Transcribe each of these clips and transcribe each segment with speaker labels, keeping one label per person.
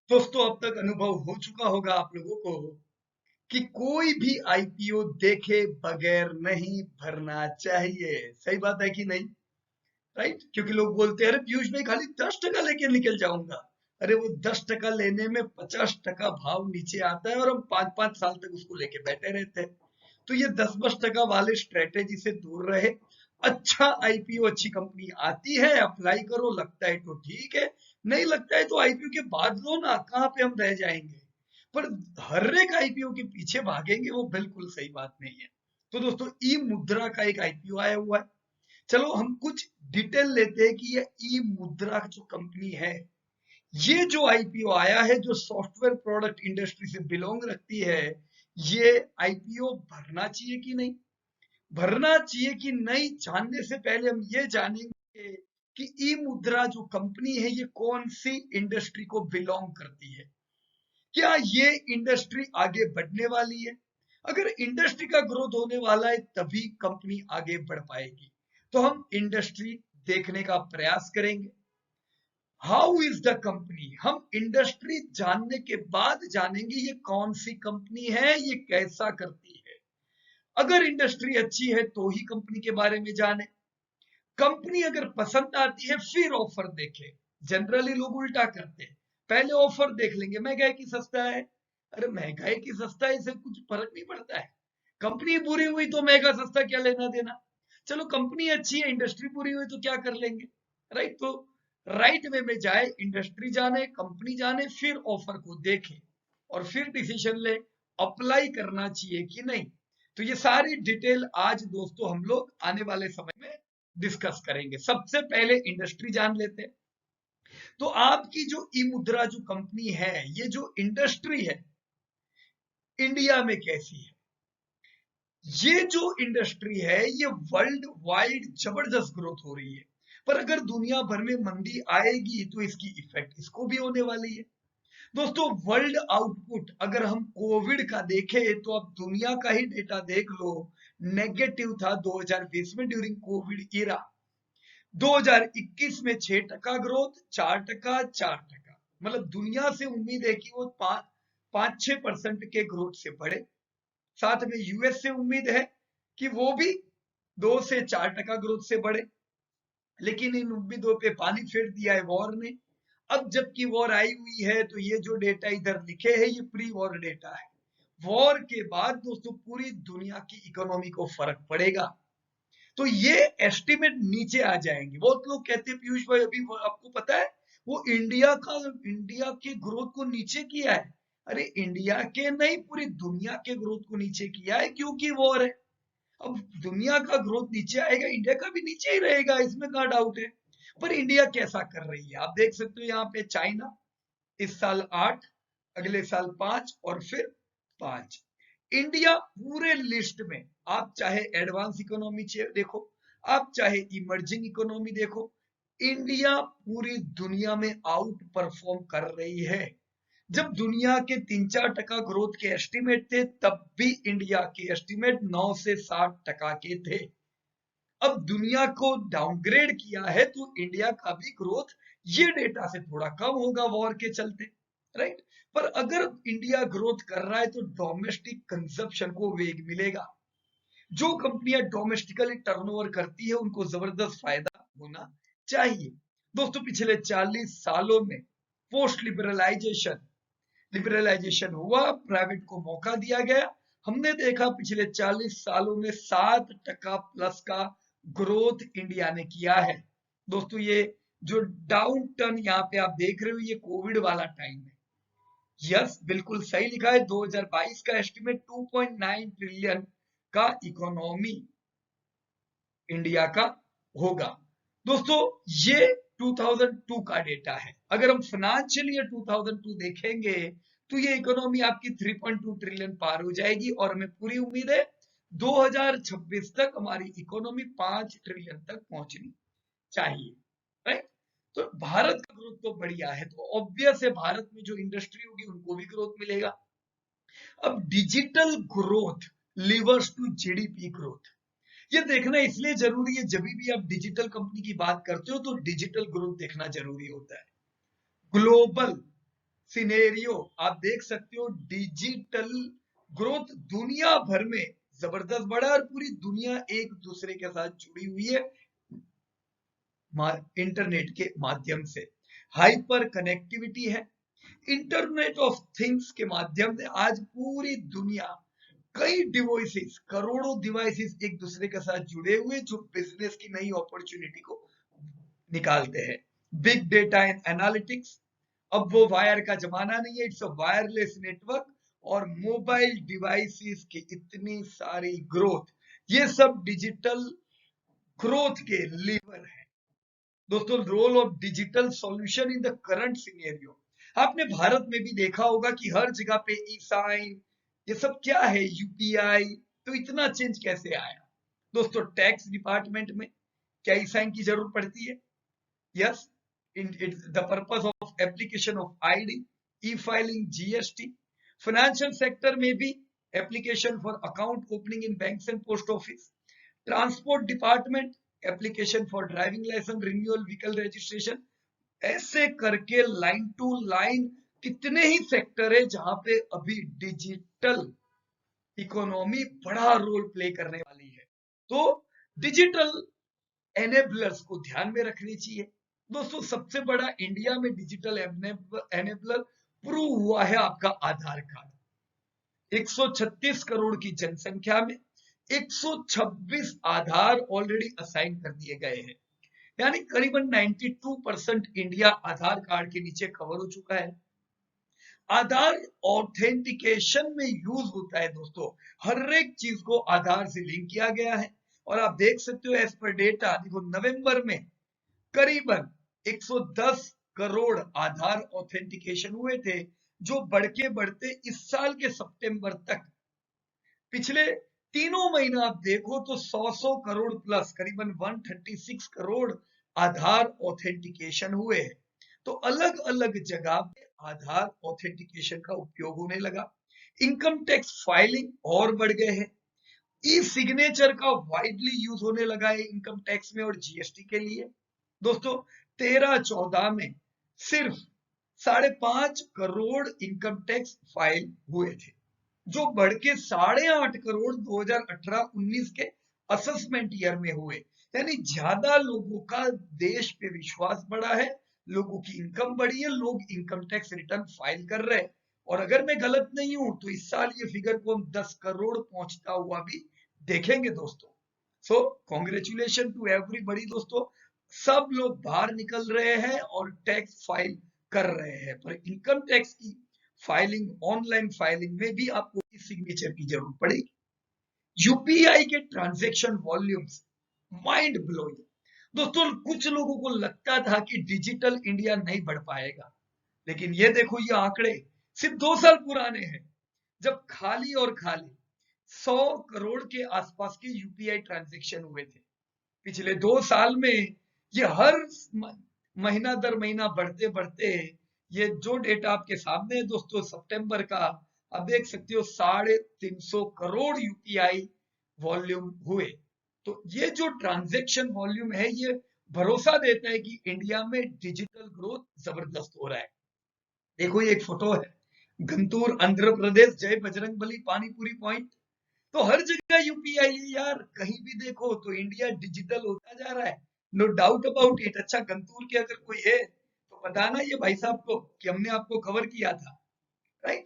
Speaker 1: दोस्तों अब तक अनुभव हो चुका होगा आप लोगों को कि कोई भी आईपीओ देखे बगैर नहीं भरना चाहिए। सही बात है कि नहीं? राइट, क्योंकि लोग बोलते हैं अरे पीयूष भाई खाली 10% लेके निकल जाऊंगा। अरे वो 10% लेने में 50% भाव नीचे आता है और हम 5-5 साल तक उसको लेके बैठे रहते हैं। तो ये 10-10% वाले स्ट्रेटेजी से दूर रहे। अच्छा आईपीओ अच्छी कंपनी आती है, अप्लाई करो, लगता है तो ठीक है, नहीं लगता है तो आईपीओ के बाद लो ना, कहाँ पे हम रह जाएंगे। पर हर एक आईपीओ के पीछे भागेंगे वो बिल्कुल सही बात नहीं है। तो दोस्तों ई मुद्रा का एक आईपीओ आया हुआ है। चलो हम कुछ डिटेल लेते हैं कि ये ई मुद्रा जो कंपनी है, ये जो आईपीओ आया है, जो सॉफ्टवेयर प्रोडक्ट इंडस्ट्री से बिलोंग रखती है, ये आईपीओ भरना चाहिए कि नहीं? भरना चाहिए कि नहीं जानने से पहले हम ये जानेंगे कि ई मुद्रा जो कंपनी है ये कौन सी इंडस्ट्री को बिलोंग करती है। क्या ये इंडस्ट्री आगे बढ़ने वाली है? अगर इंडस्ट्री का ग्रोथ होने वाला है तभी कंपनी आगे बढ़ पाएगी। तो हम इंडस्ट्री देखने का प्रयास करेंगे। हाउ इज द कंपनी, हम इंडस्ट्री जानने के बाद जानेंगे ये कौन सी कंपनी है, ये कैसा करती है। अगर इंडस्ट्री अच्छी है तो ही कंपनी के बारे में जाने। कंपनी अगर पसंद आती है फिर ऑफर देखें। जनरली लोग उल्टा करते हैं, पहले ऑफर देख लेंगे, महंगाई की सस्ता है। अरे महंगाई की सस्ता है, इससे कुछ फर्क नहीं पड़ता है। कंपनी बुरी हुई तो महंगा सस्ता क्या लेना देना। चलो कंपनी अच्छी है, इंडस्ट्री बुरी हुई तो क्या कर लेंगे। राइट, तो राइट वे में जाए, इंडस्ट्री जाने, कंपनी जाने, फिर ऑफर को देखे और फिर डिसीजन ले अप्लाई करना चाहिए कि नहीं। तो ये सारी डिटेल आज दोस्तों हम लोग आने वाले समय में डिस्कस करेंगे। सबसे पहले इंडस्ट्री जान लेते हैं। तो आपकी जो ई मुद्रा जो कंपनी है, ये जो इंडस्ट्री है, इंडिया में कैसी है? ये जो इंडस्ट्री है ये वर्ल्ड वाइड जबरदस्त ग्रोथ हो रही है। पर अगर दुनिया भर में मंदी आएगी तो इसकी इफेक्ट इसको भी होने वाली है। दोस्तों वर्ल्ड आउटपुट अगर हम कोविड का देखें तो अब दुनिया का ही डेटा देख लो, नेगेटिव था 2020 में ड्यूरिंग कोविड इरा। 2021 में 6% ग्रोथ, 4%, 4%। मतलब दुनिया से उम्मीद है कि वो 5-6% के ग्रोथ से बढ़े। साथ में यूएस से उम्मीद है कि वो भी 2 से 4% ग्रोथ से बढ़े। लेकिन इन उम्मीदों पे पानी फेर दिया है वॉर ने। अब जबकि वॉर आई हुई है तो ये जो डेटा इधर लिखे हैं ये प्री वॉर डेटा है। वॉर के बाद दोस्तों पूरी दुनिया की इकोनॉमी को फर्क पड़ेगा, तो ये एस्टिमेट नीचे आ जाएंगे। बहुत लोग कहते हैं पीयूष भाई अभी आपको पता है वो इंडिया के ग्रोथ को नीचे किया है। अरे इंडिया के नहीं, पूरी दुनिया के ग्रोथ को नीचे किया है क्योंकि वॉर है। अब दुनिया का ग्रोथ नीचे आएगा, इंडिया का भी नीचे ही रहेगा, इसमें क्या डाउट है। पर इंडिया कैसा कर रही है आप देख सकते हो यहाँ पे। चाइना इस साल 8, अगले साल 5 और फिर 5। इंडिया पूरे लिस्ट में, आप चाहे एडवांस इकोनॉमी देखो, आप चाहे इमर्जिंग इकोनॉमी देखो, इंडिया पूरी दुनिया में आउट परफॉर्म कर रही है। जब दुनिया के 3-4% ग्रोथ के एस्टिमेट थे तब भी इंडिया के एस्टिमेट 9 से 7% के थे। अब दुनिया को डाउनग्रेड किया है तो इंडिया का भी ग्रोथ ये डेटा से थोड़ा कम होगा वॉर के चलते। राइट, पर अगर इंडिया ग्रोथ कर रहा है तो डोमेस्टिक कंजप्शन को वेग मिलेगा। जो कंपनियां डोमेस्टिकली टर्नओवर करती है उनको जबरदस्त फायदा होना चाहिए। दोस्तों पिछले 40 सालों में पोस्ट लिबरलाइजेशन हुआ, प्राइवेट को मौका दिया गया। हमने देखा पिछले 40 सालों में 7% प्लस का ग्रोथ इंडिया ने किया है। दोस्तों ये जो डाउन टर्न यहाँ पे आप देख रहे हो ये कोविड वाला टाइम है। यस बिल्कुल सही लिखा है, 2022 का एस्टिमेट 2.9 ट्रिलियन का इकोनॉमी इंडिया का होगा। दोस्तों ये 2002 का डेटा है। अगर हम फाइनेंशियल ईयर 2002 देखेंगे तो ये इकोनॉमी आपकी 3.2 ट्रिलियन पार हो जाएगी और हमें पूरी उम्मीद है 2026 तक हमारी इकोनॉमी 5 ट्रिलियन तक पहुंचनी चाहिए। राइट, तो भारत का ग्रोथ तो बढ़िया है, तो ऑब्वियस है भारत में जो इंडस्ट्री होगी उनको भी ग्रोथ मिलेगा। अब digital growth levers to GDP growth, ये देखना इसलिए जरूरी है, जब भी आप डिजिटल कंपनी की बात करते हो तो डिजिटल ग्रोथ देखना जरूरी होता है। ग्लोबल सिनेरियो आप देख सकते हो, डिजिटल ग्रोथ दुनिया भर में जबरदस्त बढ़ा है और पूरी दुनिया एक दूसरे के साथ जुड़ी हुई है इंटरनेट के माध्यम से। हाइपर कनेक्टिविटी है, इंटरनेट ऑफ थिंग्स के माध्यम से आज पूरी दुनिया कई डिवाइसेस, करोड़ों डिवाइसेस एक दूसरे के साथ जुड़े हुए जो बिजनेस की नई अपॉर्चुनिटी को निकालते हैं। बिग डेटा एंड एनालिटिक्स, अब वो वायर का जमाना नहीं है, इट्स अ वायरलेस नेटवर्क और मोबाइल डिवाइसेस की इतनी सारी ग्रोथ, ये सब डिजिटल ग्रोथ के लीवर है। दोस्तों, role of digital solution in the current scenario, आपने भारत में भी देखा होगा कि हर जगह पे ई साइन, ये सब क्या है, यूपीआई, तो इतना चेंज कैसे आया? दोस्तों, टैक्स डिपार्टमेंट में क्या ई साइन की जरूरत पड़ती है? Yes, in the purpose of application of ID, e filing, GST. Financial sector में भी application for account opening in banks and post office. Transport department, application for driving licence renewal, vehicle registration. ऐसे करके line to line कितने ही sector है जहां पे अभी digital economy बड़ा रोल प्ले करने वाली है। तो डिजिटल एनेबलर्स को ध्यान में रखनी चाहिए। दोस्तों, सबसे बड़ा इंडिया में डिजिटल एनेबलर प्रूव हुआ है आपका आधार कार्ड। 136 करोड़ की जनसंख्या में 126 आधार ऑलरेडी असाइन कर दिए गए हैं, यानी करीबन 92% इंडिया आधार कार्ड के नीचे कवर हो चुका है। आधार ऑथेंटिकेशन में यूज होता है दोस्तों, हर एक चीज को आधार से लिंक किया गया है। और आप देख सकते हो एज पर डेटा, देखो नवंबर में करीबन 110 करोड़ आधार ऑथेंटिकेशन हुए थे, जो बढ़ के बढ़ते इस साल के सितंबर तक पिछले तीनों महीना आप देखो तो 100 करोड़ प्लस, करीबन 136 करोड़ आधार ऑथेंटिकेशन हुए हैं। तो अलग अलग जगह पे आधार ऑथेंटिकेशन का उपयोग होने लगा। इनकम टैक्स फाइलिंग और बढ़ गए हैं, ई सिग्नेचर का वाइडली यूज होने लगा है इनकम टैक्स में और जीएसटी के लिए। दोस्तों, 13-14 में सिर्फ 5.5 करोड़ इनकम टैक्स फाइल हुए थे, जो बढ़ के 8.5 करोड़ 2018-19 के असेसमेंट ईयर में हुए। यानी ज्यादा लोगों का देश पे विश्वास बढ़ा है, लोगों की इनकम बढ़ी है, लोग इनकम टैक्स रिटर्न फाइल कर रहे हैं। और अगर मैं गलत नहीं हूं तो इस साल ये फिगर को हम 10 करोड़ पहुंचता हुआ भी देखेंगे दोस्तों। सो कॉन्ग्रेचुलेशन टू एवरीबॉडी दोस्तों, सब लोग बाहर निकल रहे हैं और टैक्स फाइल कर रहे हैं। पर इनकम टैक्स की फाइलिंग, ऑनलाइन फाइलिंग में भी आपको सिग्नेचर की जरूरत पड़ेगी। यूपीआई के ट्रांजैक्शन वॉल्यूम्स माइंड ब्लोइंग दोस्तों, कुछ लोगों को लगता था कि डिजिटल इंडिया नहीं बढ़ पाएगा, लेकिन ये देखो, ये आंकड़े सिर्फ 2 साल पुराने हैं, जब खाली और खाली 100 करोड़ के आसपास के यूपीआई ट्रांजैक्शन हुए थे। पिछले 2 साल में ये हर महीना दर महीना बढ़ते बढ़ते, ये जो डेटा आपके सामने है दोस्तों सितंबर का, आप देख सकते हो 350 करोड़ यूपीआई वॉल्यूम हुए। तो ये जो ट्रांजैक्शन वॉल्यूम है, ये भरोसा देता है कि इंडिया में डिजिटल ग्रोथ जबरदस्त हो रहा है। देखो, ये एक फोटो है, गंतूर आंध्र प्रदेश, जय बजरंगबली पानीपुरी पॉइंट। तो हर जगह यूपीआई है यार, कहीं भी देखो तो इंडिया डिजिटल होता जा रहा है, नो डाउट अबाउट इट। अच्छा, गंतूर के अगर कोई है तो बताना ये भाई साहब को कि हमने आपको कवर किया था, राइट।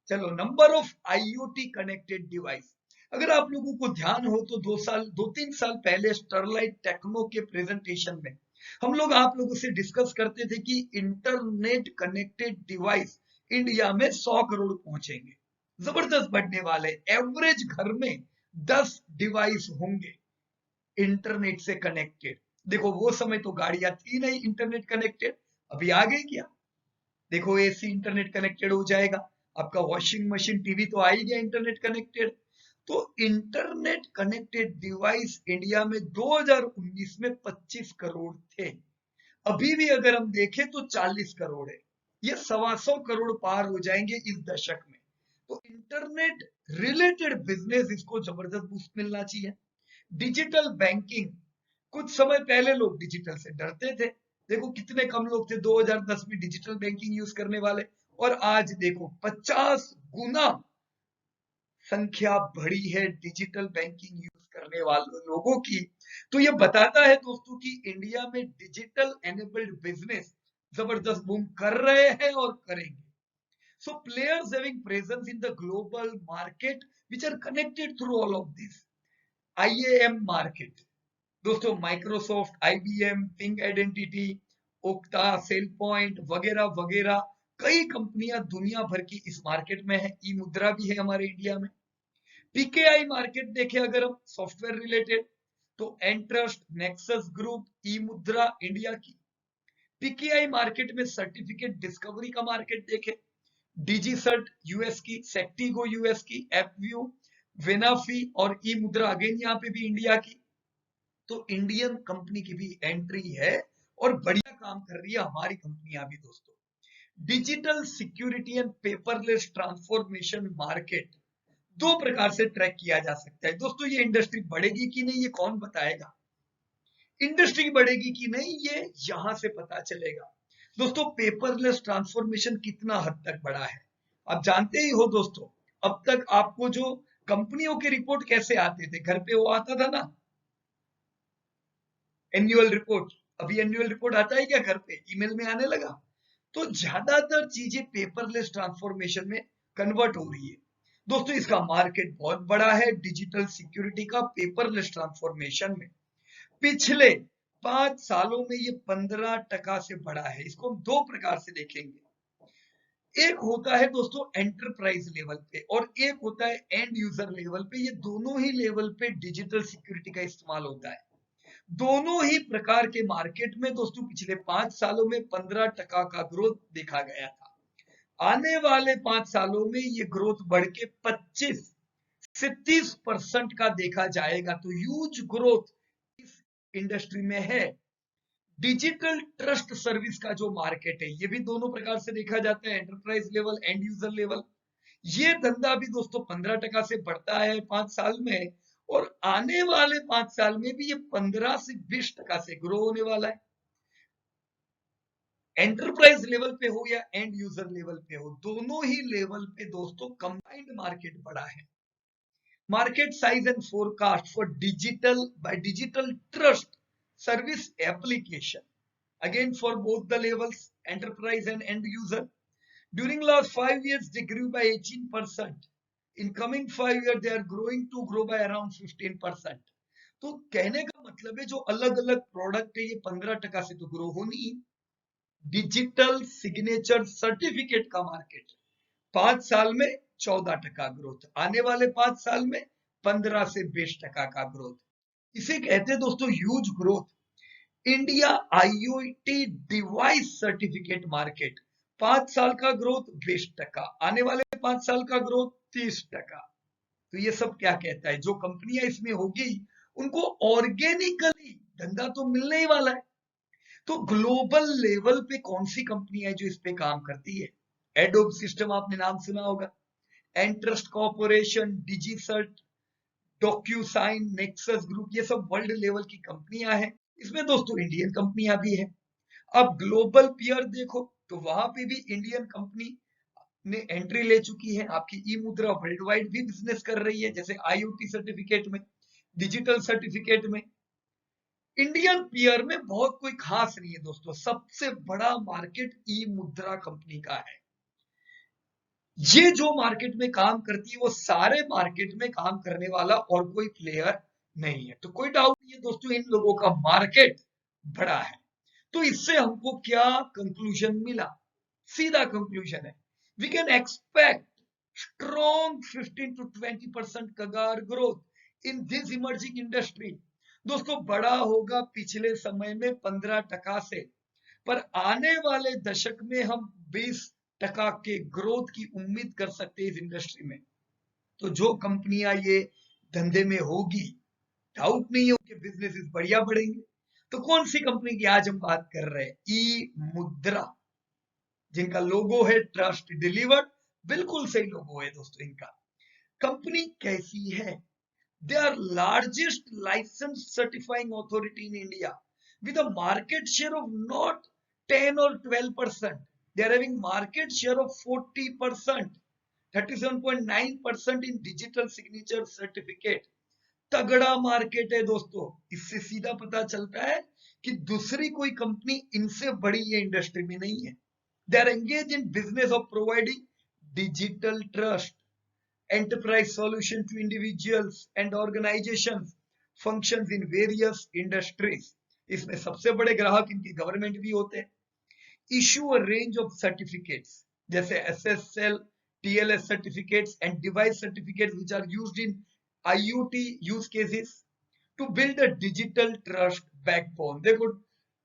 Speaker 1: चलो, number of IoT connected device, अगर आप लोगों को ध्यान हो तो 2-3 साल पहले स्टरलाइट टेक्नो के प्रेजेंटेशन में हम लोग आप लोगों से डिस्कस करते थे कि इंटरनेट कनेक्टेड डिवाइस इंडिया में 100 करोड़ पहुंचेंगे, जबरदस्त बढ़ने वाले। एवरेज घर में 10 डिवाइस होंगे इंटरनेट से कनेक्टेड। देखो, वो समय तो गाड़ियां थी नहीं इंटरनेट कनेक्टेड, अभी आ गई क्या? देखो, एसी इंटरनेट कनेक्टेड हो जाएगा, आपका वॉशिंग मशीन, टीवी तो आ ही गया इंटरनेट कनेक्टेड। तो इंटरनेट कनेक्टेड डिवाइस इंडिया में 2019 में 25 करोड़ थे, अभी भी अगर हम देखें तो 40 करोड़ है। ये 125 करोड़ पार हो जाएंगे इस दशक में। तो इंटरनेट रिलेटेड बिजनेस, इसको जबरदस्त बूस्ट मिलना चाहिए। डिजिटल बैंकिंग, कुछ समय पहले लोग डिजिटल से डरते थे, देखो कितने कम लोग थे 2010 में डिजिटल बैंकिंग यूज करने वाले, और आज देखो 50 गुना संख्या बढ़ी है डिजिटल बैंकिंग यूज करने वाले लोगों की। तो ये बताता है दोस्तों कि इंडिया में डिजिटल एनेबल्ड बिजनेस जबरदस्त बूम कर रहे हैं और करेंगे। So players having presence in the global market which are connected through all of this. IAM market, दोस्तों Microsoft, IBM, ping identity, octa, cell point वगैरह वगैरह कई कंपनियां दुनिया भर की इस मार्केट में है। ई मुद्रा भी है हमारे इंडिया में। पीकेआई मार्केट देखे अगर हम सॉफ्टवेयर रिलेटेड, तो एंट्रस्ट, नेक्सस ग्रुप, ई मुद्रा इंडिया की। पीकेआई मार्केट में सर्टिफिकेट डिस्कवरी का मार्केट देखे, डिजीसर्ट यूएस की, सेक्टिगो यूएस की, एपव्यू, वेनाफी और ई मुद्रा अगेन यहाँ पे भी इंडिया की। तो इंडियन कंपनी की भी एंट्री है और बढ़िया काम कर रही है हमारी कंपनियां भी दोस्तों। Digital security and paperless transformation market दो प्रकार से ट्रैक किया जा सकता है दोस्तों। ये इंडस्ट्री बढ़ेगी कि नहीं ये कौन बताएगा, इंडस्ट्री बढ़ेगी कि नहीं ये यहां से पता चलेगा। दोस्तों पेपरलेस ट्रांसफॉर्मेशन कितना हद तक बढ़ा है आप जानते ही हो दोस्तों। अब तक आपको जो कंपनियों के रिपोर्ट कैसे आते थे, घर पे वो आता था ना एनुअल रिपोर्ट, अभी एनुअल रिपोर्ट आता है क्या घर पे, ईमेल में आने लगा। तो ज्यादातर चीजें पेपरलेस ट्रांसफॉर्मेशन में कन्वर्ट हो रही है दोस्तों। इसका मार्केट बहुत बड़ा है डिजिटल सिक्योरिटी का पेपरलेस ट्रांसफॉर्मेशन में। पिछले 5 सालों में ये 15% से बढ़ा है। इसको हम दो प्रकार से देखेंगे, एक होता है दोस्तों एंटरप्राइज लेवल पे और एक होता है एंड यूजर लेवल पे। ये दोनों ही लेवल पे डिजिटल सिक्योरिटी का इस्तेमाल होता है। दोनों ही प्रकार के मार्केट में दोस्तों पिछले 5 सालों में 15% का ग्रोथ देखा गया था। आने वाले 5 सालों में ये ग्रोथ बढ़ के 25 से 30% का देखा जाएगा। तो ह्यूज ग्रोथ इस इंडस्ट्री में है। डिजिटल ट्रस्ट सर्विस का जो मार्केट है ये भी दोनों प्रकार से देखा जाता है, enterprise level, and user level. ये धंधा भी दोस्तों 15% से बढ़ता है 5 साल में और आने वाले 5 साल में भी ये 15 से 20% से ग्रो होने वाला है। एंटरप्राइज लेवल पे हो या एंड यूजर लेवल पे हो, दोनों ही लेवल पे दोस्तों कंबाइंड मार्केट बढ़ा है। Market size and forecast for digital trust service application, again for both the levels enterprise and end user. During last 5 years they grew by 18%. In coming 5 years they are growing to grow by around 15%. तो कहने का मतलब है जो अलग अलग product है ये 15% से तो ग्रो होनी ही। डिजिटल सिग्नेचर सर्टिफिकेट का मार्केट 5 साल में 14% ग्रोथ, आने वाले 5 साल में 15 से 20% का ग्रोथ। इसे कहते हैं दोस्तों huge growth. India IoT device certificate market 5 साल का ग्रोथ 20%, आने वाले 5 साल का ग्रोथ 30%। तो ये सब क्या कहता है, जो कंपनियां इसमें होगी उनको ऑर्गेनिकली धंधा तो मिलने ही वाला है। तो ग्लोबल लेवल पे कौन सी कंपनी है जो इस पे काम करती है, एडोब सिस्टम आपने नाम सुना होगा, Entrust Corporation, DigiCert, DocuSign, Nexus group, ये सब वर्ल्ड लेवल की कंपनियां हैं। इसमें दोस्तों इंडियन कंपनियां भी हैं। अब ग्लोबल पीयर देखो तो वहां पे भी इंडियन कंपनी ने एंट्री ले चुकी है। आपकी ई मुद्रा वर्ल्ड वाइड भी बिजनेस कर रही है, जैसे आईओटी सर्टिफिकेट में, डिजिटल सर्टिफिकेट में। इंडियन पीयर में बहुत कोई खास नहीं है दोस्तों। सबसे बड़ा मार्केट ई मुद्रा कंपनी का है। ये जो मार्केट में काम करती है वो सारे मार्केट में काम करने वाला और कोई प्लेयर नहीं है। तो कोई डाउट नहीं है दोस्तों इन लोगों का मार्केट बड़ा है। तो इससे हमको क्या कंक्लूजन मिला, सीधा कंक्लूजन है we can expect strong 15 to 20% CAGR growth in this emerging industry. दोस्तों बड़ा होगा पिछले समय में 15% से, पर आने वाले दशक में हम 20% के ग्रोथ की उम्मीद कर सकते हैं इस इंडस्ट्री में। तो जो कंपनियां ये धंधे में होगी डाउट नहीं है उनके बिजनेस बढ़िया बढ़ेंगे। तो कौन सी कंपनी की आज हम बात कर रहे हैं, ई मुद्रा, जिनका लोगो है ट्रस्ट डिलीवर्ड। बिल्कुल सही लोगो है दोस्तों इनका। कंपनी कैसी है, they are largest licensed certifying authority in India with a market share of not 10 or 12%. They are having market share of 40%, 37.9% in digital signature certificate. तगड़ा मार्केट है दोस्तों। इससे सीधा पता चलता है कि दूसरी कोई कंपनी इनसे बड़ी ये इंडस्ट्री में नहीं है। They are engaged in business of providing digital trust, enterprise solution to individuals and organizations, functions in various industries. इसमें सबसे बड़े ग्राहक इनके गवर्नमेंट भी होते हैं। Issue a range of certificates जैसे SSL, TLS certificates and device certificates which are used in IoT use cases to build a digital trust backbone. देखो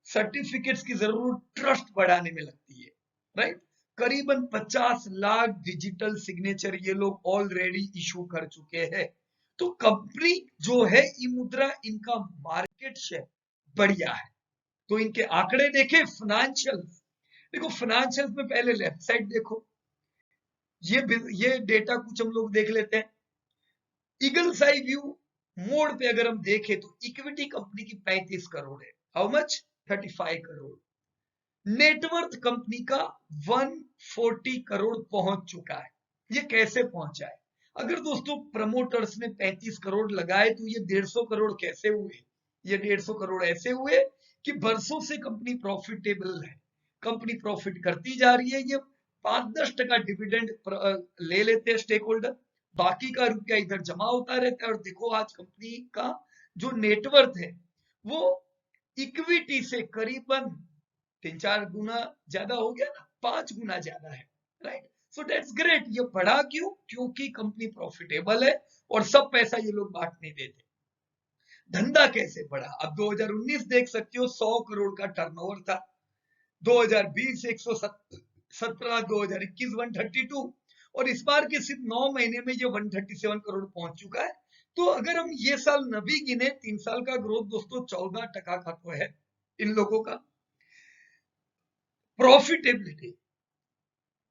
Speaker 1: सर्टिफिकेट्स की जरूरत ट्रस्ट बढ़ाने में लगती है, राइट? करीबन 50 लाख डिजिटल सिग्नेचर ये लोग ऑलरेडी इशू कर चुके हैं। तो कंपनी जो है ई-मुद्रा, इनका मार्केट शेयर बढ़िया है। तो इनके आंकड़े देखे, फाइनेंशियल्स देखो, फाइनेंशियल्स में पहले लेफ्ट साइड देखो, ये डेटा कुछ हम लोग देख लेते हैं। ईगल्स आई व्यू मोड पे अगर हम देखें तो इक्विटी कंपनी की 35 करोड़ है। How much? 35 crore. Net worth company का 140 करोड़ पहुंच चुका है। ये कैसे पहुंचा है? अगर दोस्तों प्रमोटर्स ने 35 करोड़ लगाए तो ये 150 करोड़ कैसे हुए? ये 150 करोड़ ऐसे हुए कि बरसों से कंपनी प्रॉफिटेबल है, कंपनी प्रॉफिट करती जा रही है। ये 5-10% डिविडेंड ले लेते हैं स्टेक होल्डर, बाकी का रुपया इधर जमा होता रहता है। और देखो आज कंपनी का जो नेटवर्थ है वो इक्विटी से करीबन 3-4 गुना ज्यादा हो गया ना, 5 गुना ज्यादा है, राइट? So that's great. ये बढ़ा क्यों? क्योंकि कंपनी प्रॉफिटेबल है और सब पैसा ये लोग बांट नहीं देते। धंधा कैसे बढ़ा? अब 2019 देख सकते हो, 100 करोड़ का टर्नओवर था। 2020 117, 2021 132 और इस बार के सिर्फ 9 महीने में ये 137 करोड़ पहुंच चुका है। तो अगर हम ये साल न भी गिने, 3 साल का ग्रोथ दोस्तों 14% का तो है इन लोगों का। Profitability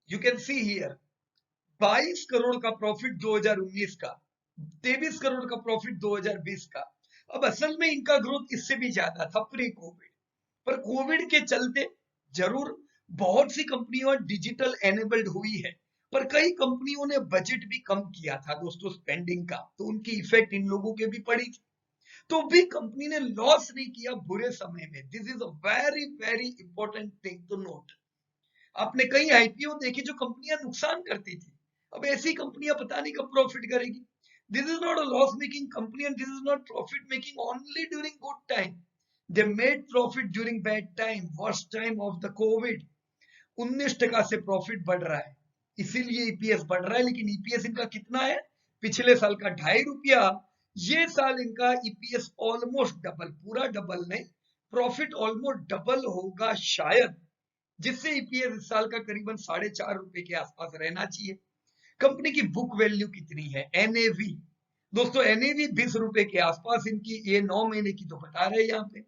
Speaker 1: you can see here, 22 crore का प्रॉफिट 2019 का, 23 करोड़ का प्रॉफिट 2020 का। अब असल में इनका ग्रोथ इससे भी ज्यादा था प्री कोविड, पर कोविड के चलते जरूर बहुत सी कंपनियों डिजिटल एनेबल्ड हुई है, पर कई कंपनियों ने बजट भी कम किया था दोस्तों स्पेंडिंग का, तो उनकी इफेक्ट इन लोगों के भी पड़ी थी। तो भी कंपनी ने लॉस नहीं किया बुरे समय में। This is a very very important thing to note. आपने कई आईपीओ देखी जो कंपनियां नुकसान करती थी, अब ऐसी कंपनियां पता नहीं कब प्रॉफिट करेगी। This is not a loss making company and this is not profit making only during good time. They made profit during bad time, worst time of the Covid. 19% से प्रॉफिट बढ़ रहा है, इसीलिए ईपीएस बढ़ रहा है। लेकिन ईपीएस इनका कितना है? पिछले साल का 2.5 रुपया, ये साल इनका ईपीएस ऑलमोस्ट डबल, पूरा डबल नहीं, प्रॉफिट ऑलमोस्ट डबल होगा शायद, जिससे ईपीएस इस साल का करीबन 4.5 रुपए के आसपास रहना चाहिए। कंपनी की बुक वैल्यू कितनी है? एनएवी दोस्तों, एनएवी 20 रुपए के आसपास इनकी, ये 9 महीने की तो बता रहे हैं यहाँ पे।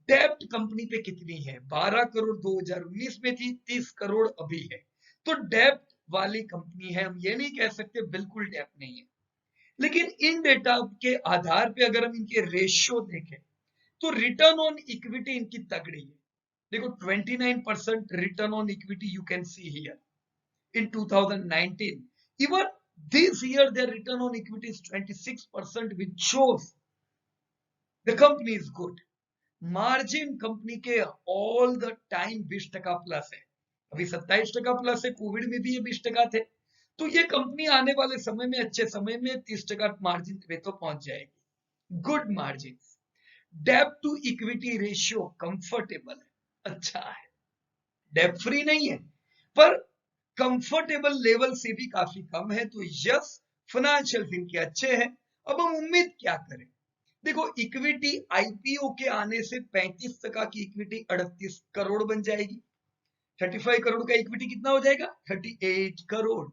Speaker 1: डेप्ट कंपनी पे कितनी है? 12 करोड़ 2019 में थी, 30 करोड़ अभी है। तो डेप्ट वाली कंपनी है, हम ये नहीं कह सकते बिल्कुल डेप्ट नहीं है। लेकिन इन डेटा के आधार पे अगर हम इनके रेशियो देखें तो रिटर्न ऑन इक्विटी इनकी तगड़ी है। देखो 29% return on equity you can see here in 2019। Even this year their return on equity is 26%, which shows the company is good. Margin company के ऑल द टाइम 20% प्लस है, अभी 27% plus है, Covid में भी ये 20% थे। तो ये कंपनी आने वाले समय में, अच्छे समय में 30% मार्जिन पे तो पहुंच जाएगी। Good margin. डेब्ट टू इक्विटी रेशियो कंफर्टेबल है, अच्छा है, डेब्ट फ्री नहीं है पर कंफर्टेबल लेवल से भी काफी कम है। तो यस, फाइनेंशियल इनके अच्छे हैं। अब हम उम्मीद क्या करें? देखो इक्विटी आईपीओ के आने से 35% की इक्विटी 38 करोड़ बन जाएगी। 35 करोड़ का इक्विटी कितना हो जाएगा? 38 करोड़।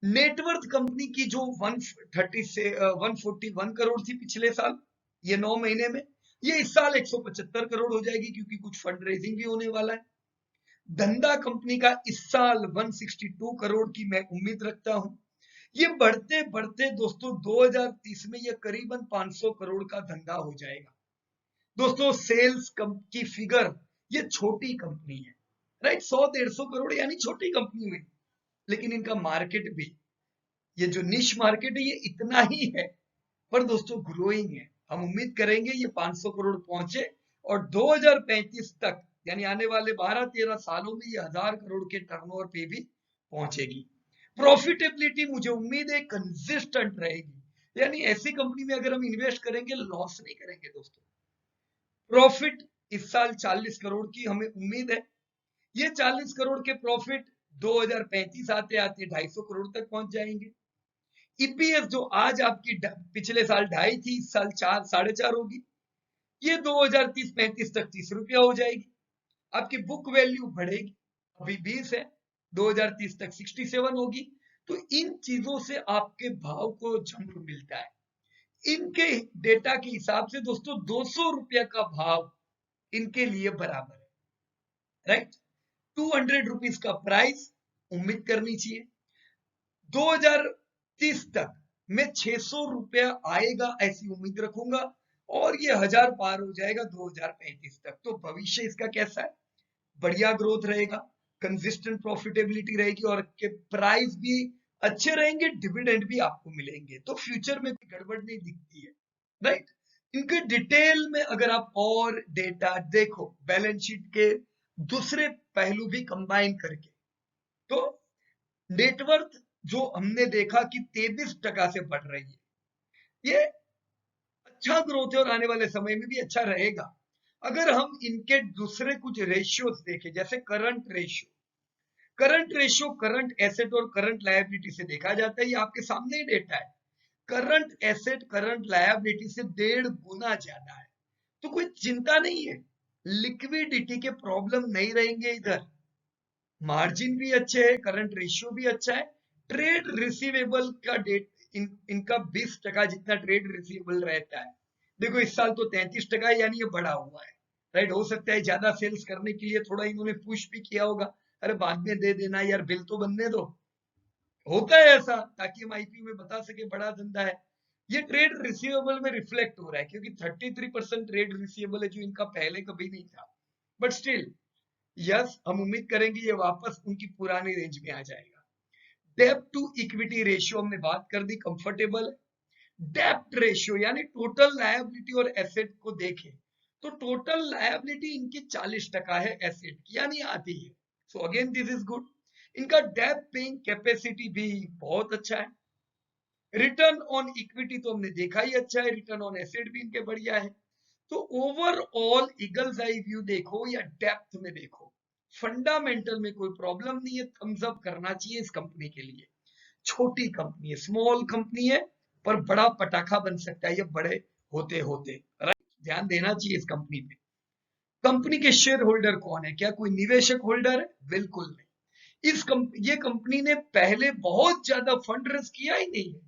Speaker 1: नेटवर्थ कंपनी की जो 130 से 141 करोड़ थी पिछले साल, ये 9 महीने में, ये इस साल 175 करोड़ हो जाएगी क्योंकि कुछ फंड रेजिंग भी होने वाला है। धंधा कंपनी का इस साल 162 करोड़ की मैं उम्मीद रखता हूं। ये बढ़ते बढ़ते दोस्तों 2030 में ये करीबन 500 करोड़ का धंधा हो जाएगा। दोस्तों सेल्स की फिगर, ये छोटी कंपनी है, राइट। 100-150 करोड़ यानी छोटी कंपनी में, लेकिन इनका मार्केट भी, ये जो निश मार्केट है ये इतना ही है, पर दोस्तों ग्रोइंग है। हम उम्मीद करेंगे ये 500 करोड़ पहुंचे और 2035 तक यानी आने वाले 12-13 सालों में ये 1000 करोड़ के टर्नओवर पे भी पहुंचेगी। प्रॉफिटेबिलिटी मुझे उम्मीद है कंसिस्टेंट रहेगी, यानी ऐसी कंपनी में अगर हम इन्वेस्ट करेंगे लॉस नहीं करेंगे दोस्तों। प्रॉफिट इस साल 40 करोड़ की हमें उम्मीद है। ये 40 करोड़ के प्रॉफिट 2035 आते आते 250 करोड़ तक पहुंच जाएंगे। ईपीएस जो आज आपकी पिछले साल 2.5 थी, इस साल 4, 4.5 होगी। ये 2030-35 तक 30 रुपया हो जाएगी। आपकी बुक वैल्यू बढ़ेगी, अभी 20 है, 2030 तक 67 होगी। तो इन चीजों से आपके भाव को जंप मिलता है। इनके डेटा के हिसाब से दोस्तों 200 रुपया का भाव इनके लिए बराबर है, राइट। 200 रुपीज का प्राइस उम्मीद करनी चाहिए। 2030 तक मैं 600 रुपया आएगा ऐसी उम्मीद रखूंगा और ये 1000 पार हो जाएगा 2035 तक। तो भविष्य इसका कैसा है? बढ़िया ग्रोथ रहेगा, कंसिस्टेंट प्रॉफिटेबिलिटी रहेगी और के प्राइस भी अच्छे रहेंगे, डिविडेंड भी आपको मिलेंगे। तो फ्यूचर में कोई गड़बड़ नहीं दिखती है, राइट। इनके डिटेल में अगर आप और डेटा देखो, बैलेंस शीट के दूसरे पहलू भी कंबाइन करके, तो नेटवर्थ जो हमने देखा कि 23% से बढ़ रही है, ये अच्छा ग्रोथ है और आने वाले समय में भी अच्छा रहेगा। अगर हम इनके दूसरे कुछ रेशियोज देखें, जैसे करंट रेशियो करंट एसेट और करंट लायबिलिटी से देखा जाता है। ये आपके सामने ही डेटा है। करंट एसेट करंट लायबिलिटी से 1.5 गुना ज्यादा है, तो कोई चिंता नहीं है, लिक्विडिटी के प्रॉब्लम नहीं रहेंगे इधर। मार्जिन भी अच्छे है, करंट रेशियो भी अच्छा है। ट्रेड रिसीवेबल का इनका 20% जितना ट्रेड रिसीवेबल रहता है। देखो इस साल तो 33% यानी ये बढ़ा हुआ है, राइट। हो सकता है ज्यादा सेल्स करने के लिए थोड़ा इन्होंने पुश भी किया होगा, अरे बाद में दे देना यार, बिल तो बनने दो। होता है ऐसा, ताकि हम आईपीओ में बता सके बड़ा धंधा है। ये ट्रेड रिसीवेबल में रिफ्लेक्ट हो रहा है, क्योंकि 33% ट्रेड रिसीवेबल है, जो इनका पहले कभी नहीं था। बट स्टिल यस, हम उम्मीद करेंगे ये वापस उनकी पुरानी रेंज में आ जाएगा। डेब्ट टू इक्विटी रेशियो हमने बात कर दी, कंफर्टेबल है। डेब्ट रेशियो यानी टोटल लायबिलिटी और एसेट को देखें, तो टोटल लायबिलिटी इनकी 40% है एसेट की, यानी आधी है। So again this is good. इनका डेब्ट पेइंग कैपेसिटी भी बहुत अच्छा है। रिटर्न ऑन इक्विटी तो हमने देखा ही अच्छा है, रिटर्न ऑन एसेट भी इनके बढ़िया है। तो ओवरऑल ईगल्स आई व्यू देखो या डेप्थ में देखो, फंडामेंटल में कोई प्रॉब्लम नहीं है, थम्स अप करना चाहिए इस कंपनी के लिए। छोटी कंपनी है, स्मॉल कंपनी है, पर बड़ा पटाखा बन सकता है ये बड़े होते होते, राइट। ध्यान देना चाहिए इस कंपनी पे। कंपनी के शेयर होल्डर कौन है? क्या कोई निवेशक होल्डर है? बिल्कुल नहीं। ये कंपनी ने पहले बहुत ज्यादा फंड रेज किया ही नहीं है,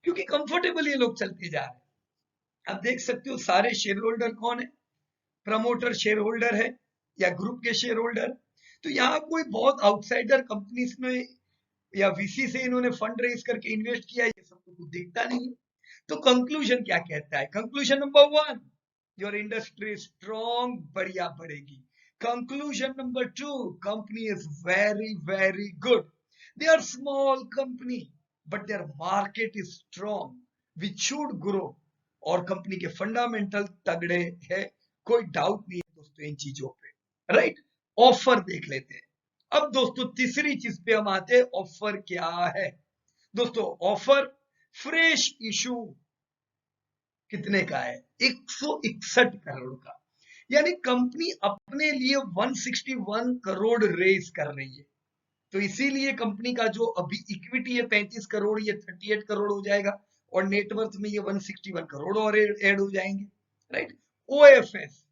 Speaker 1: क्योंकि कंफर्टेबल ये लोग चलते जा रहे हैं। आप देख सकते हो सारे शेयर होल्डर कौन है, प्रमोटर शेयर होल्डर है या ग्रुप के शेयर होल्डर। तो यहाँ कोई बहुत आउटसाइडर कंपनीज में या वीसी से इन्होंने फंड रेज करके इन्वेस्ट किया, ये सब तो कुछ दिखता नहीं है। तो कंक्लूजन क्या कहता है? Conclusion number 1, your industry strong, बढ़िया बढ़ेगी। Conclusion number 2, company is very very good. They are small company but their market is strong which should grow, और कंपनी के फंडामेंटल तगड़े है, कोई डाउट नहीं है दोस्तों इन चीजों पे, राइट। ऑफर देख लेते हैं। अब दोस्तों तीसरी चीज पे हम आते हैं, ऑफर क्या है। दोस्तों ऑफर फ्रेश इशू कितने का है? 161 करोड़ का, यानी कंपनी अपने लिए 161 करोड़ रेज कर रही है। तो इसीलिए कंपनी का जो अभी इक्विटी है 35 करोड़, ये 38 करोड़ हो जाएगा और नेटवर्थ में ये 161 करोड़ और ऐड हो जाएंगे, right. OFS,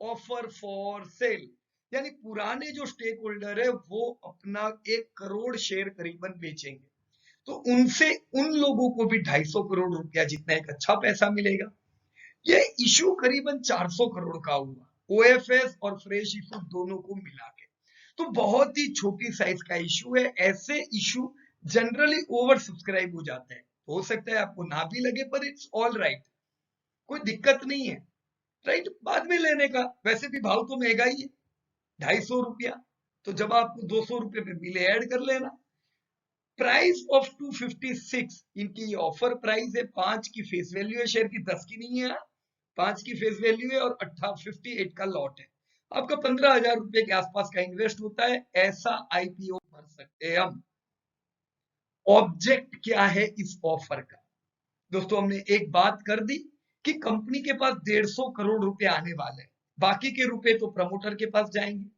Speaker 1: offer for sale, यानी पुराने जो स्टेक होल्डर है वो अपना 1 करोड़ शेयर करीबन बेचेंगे, तो उनसे उन लोगों को भी 250 करोड़ रुपया जितना एक अच्छा पैसा मिलेगा। ये इशू करीबन 400 करोड़ का हुआ, ओएफएस और फ्रेश इशू दोनों को मिला के। तो बहुत ही छोटी साइज का इशू है। ऐसे इशू जनरली ओवर सब्सक्राइब हो जाते हैं, हो सकता है आपको ना भी लगे, पर इट्स ऑल राइट, कोई दिक्कत नहीं है, राइट। बाद में लेने का, वैसे भी भाव तो महंगा ही है, 250 रुपया, तो जब आपको 200 रुपए पे मिले ऐड कर लेना। प्राइस ऑफ 256 इनकी ये ऑफर प्राइस है, 5 की फेस वैल्यू है, शेयर की 10 की नहीं है, 5 की फेस वैल्यू है और 58 का लॉट है। आपका 15,000 रुपए के आसपास का इन्वेस्ट होता है। ऐसा आईपीओ भर सकते हैं हम। ऑब्जेक्ट क्या है इस ऑफर का? दोस्तों हमने एक बात कर दी कि कंपनी के पास 150 करोड़ रुपए आने वाले हैं, बाकी के रुपए तो प्रमोटर के पास जाएंगे।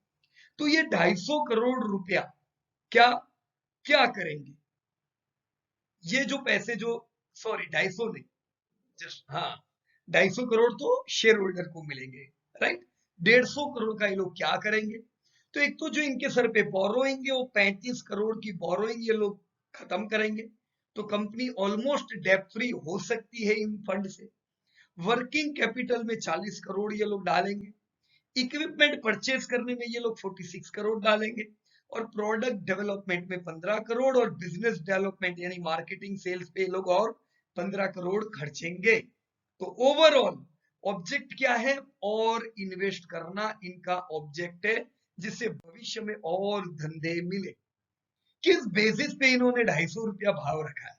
Speaker 1: तो ये 250 करोड़ रुपया क्या क्या करेंगे? ये जो पैसे जो, सॉरी 250 नहीं, जस्ट हाँ 250 करोड़ तो शेयर होल्डर को मिलेंगे, राइट। 150 करोड़ का ये लोग क्या करेंगे? तो एक तो जो इनके सर पे बोरोइंग है वो 35 करोड़ की बोरोइंग ये लोग खत्म करेंगे। तो कंपनी ऑलमोस्ट डेट फ्री हो सकती है इन फंड से। वर्किंग कैपिटल में 40 करोड़ ये लोग डालेंगे। इक्विपमेंट परचेज करने में ये लोग 46 करोड़ डालेंगे और प्रोडक्ट डेवलपमेंट में 15 करोड़ और बिजनेस डेवलपमेंट यानी मार्केटिंग सेल्स पे ये लोग और 15 करोड़ खर्चेंगे। तो ओवरऑल ऑब्जेक्ट क्या है? और इन्वेस्ट करना इनका ऑब्जेक्ट है, जिससे भविष्य में और धंधे मिले। किस बेसिस पे इन्होंने 250 रुपया भाव रखा है?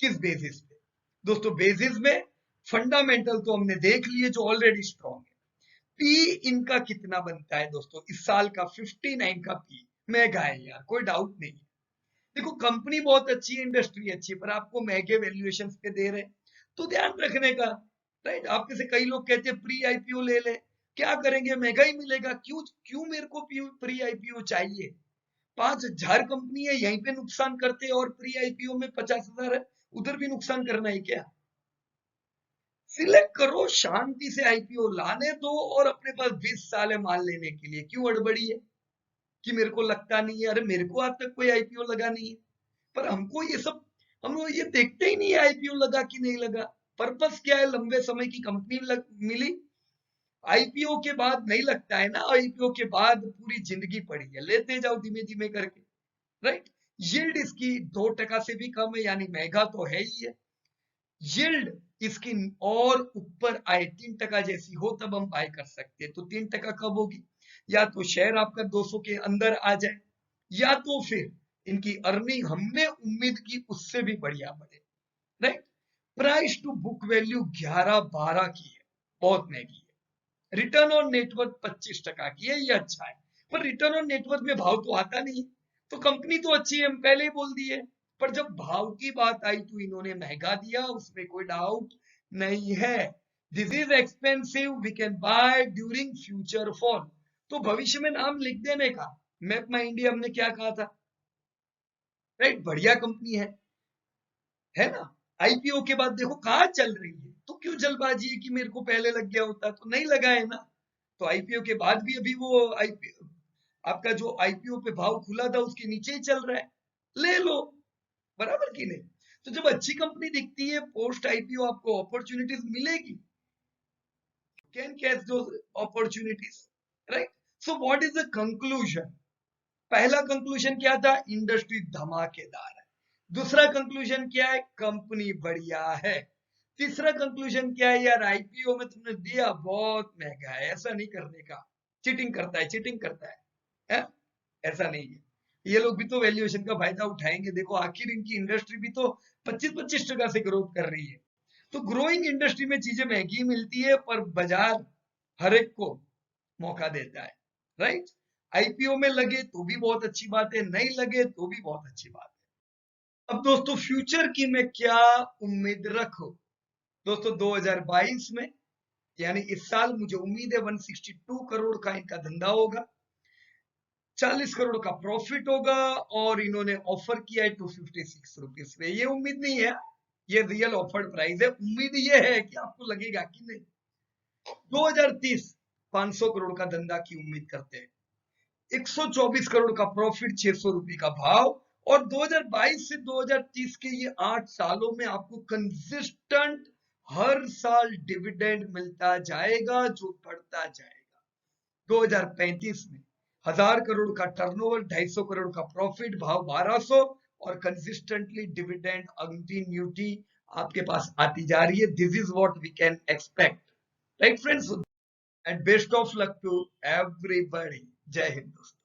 Speaker 1: किस बेसिस पे? दोस्तों बेसिस में फंडामेंटल तो हमने देख लिए जो ऑलरेडी स्ट्रॉन्ग है। पी इनका कितना बनता है दोस्तों इस साल का? 59 का पी। महंगा है यार, कोई डाउट नहीं है। देखो कंपनी बहुत अच्छी है, इंडस्ट्री अच्छी है, पर आपको महंगे वैल्यूएशन पे दे रहे हैं, तो ध्यान रखने का, राइट। आपके से कई लोग कहते हैं प्री आईपीओ ले ले, क्या करेंगे, महंगा ही मिलेगा, क्यों क्यों मेरे को प्री आईपीओ चाहिए? 5,000 कंपनी है, यहीं पे नुकसान करते हैं और प्री आईपीओ में 50,000 है, उधर भी नुकसान करना है क्या? सिलेक्ट करो, शांति से आईपीओ लाने दो और अपने पास 20 साल है माल लेने के लिए। क्यों अड़बड़ी है कि मेरे को लगता नहीं है? अरे मेरे को आज तक कोई आईपीओ लगा नहीं है, पर हमको ये सब, हम लोग ये देखते ही नहीं है आईपीओ लगा कि नहीं लगा। पर्पस क्या है? लंबे समय की कंपनी मिली। आईपीओ के बाद नहीं लगता है ना, आईपीओ के बाद पूरी जिंदगी पड़ी है, लेते जाओ धीमे धीमे करके, राइट। यील्ड इसकी 2% से भी कम है, यानी महंगा तो है ही है। यील्ड इसकी और ऊपर आए 3% जैसी हो तब हम बाय कर सकते हैं। तो 3% कब होगी? या तो शेयर आपका 200 के अंदर आ जाए, या तो फिर इनकी अर्निंग हमने उम्मीद की उससे भी बढ़िया बढ़े, right. Price to book value 11-12 की है, बहुत महंगी है। रिटर्न ऑन नेटवर्थ 25% की है, ये अच्छा है, पर रिटर्न ऑन नेटवर्थ में भाव तो आता नहीं। तो कंपनी तो अच्छी है, हम पहले ही बोल दिए, पर जब भाव की बात आई तो इन्होंने महंगा दिया, उसमें कोई डाउट नहीं है। This is expensive, we can buy during future fall. तो भविष्य में नाम लिख देने का। मैप माई इंडिया हमने क्या कहा था, राइट, बढ़िया कंपनी है ना। आईपीओ के बाद देखो कहाँ चल रही है, तो क्यों जल्दबाजी है कि मेरे को पहले लग गया होता, तो नहीं लगा है ना। तो आईपीओ के बाद भी अभी वो आईपीओ, आपका जो आईपीओ पे भाव खुला था उसके नीचे ही चल रहा है, ले लो, बराबर की नहीं। तो जब अच्छी कंपनी दिखती है पोस्ट आईपीओ आपको अपॉर्चुनिटीज मिलेगी, कैन कैच दो opportunities, right. So what is the conclusion? पहला कंक्लूजन क्या था? इंडस्ट्री धमाकेदार है। दूसरा कंक्लूजन क्या है? कंपनी बढ़िया है। तीसरा कंक्लूजन क्या है? यार आईपीओ में तुमने दिया बहुत महंगा है, ऐसा नहीं करने का, चीटिंग करता है, चीटिंग करता है? ऐसा नहीं है। ये लोग भी तो वैल्यूएशन का फायदा उठाएंगे। देखो आखिर इनकी इंडस्ट्री भी तो 25-25% से ग्रोथ कर रही है। तो ग्रोइंग इंडस्ट्री में चीजें महंगी मिलती है, पर बाजार हर एक को मौका देता है, राइट। आईपीओ में लगे तो भी बहुत अच्छी बात है, नहीं लगे तो भी बहुत अच्छी बात है। अब दोस्तों फ्यूचर की मैं क्या उम्मीद रखूं? दोस्तों 2022 में यानी इस साल मुझे उम्मीद है 162 करोड़ का इनका धंधा होगा, 40 करोड़ का प्रॉफिट होगा, और इन्होंने ऑफर किया है 256 रुपीज पे। ये उम्मीद नहीं है, ये रियल ऑफर्ड प्राइस है। उम्मीद ये है कि आपको लगेगा कि नहीं। 2030 500 करोड़ का धंधा की उम्मीद करते हैं, 124 करोड़ का प्रॉफिट, 600 रुपए का भाव, और 2022 से 2030 के ये 8 सालों में आपको कंसिस्टेंट हर साल डिविडेंड मिलता जाएगा जो बढ़ता जाएगा। 2035 में 1000 करोड़ का टर्नओवर, 250 करोड़ का प्रॉफिट, भाव 1200, और कंसिस्टेंटली डिविडेंड कंटिन्यूटी आपके पास आती जा रही है। This is what we can expect, right friends, and best of luck to everybody. जय हिंद दोस्तों।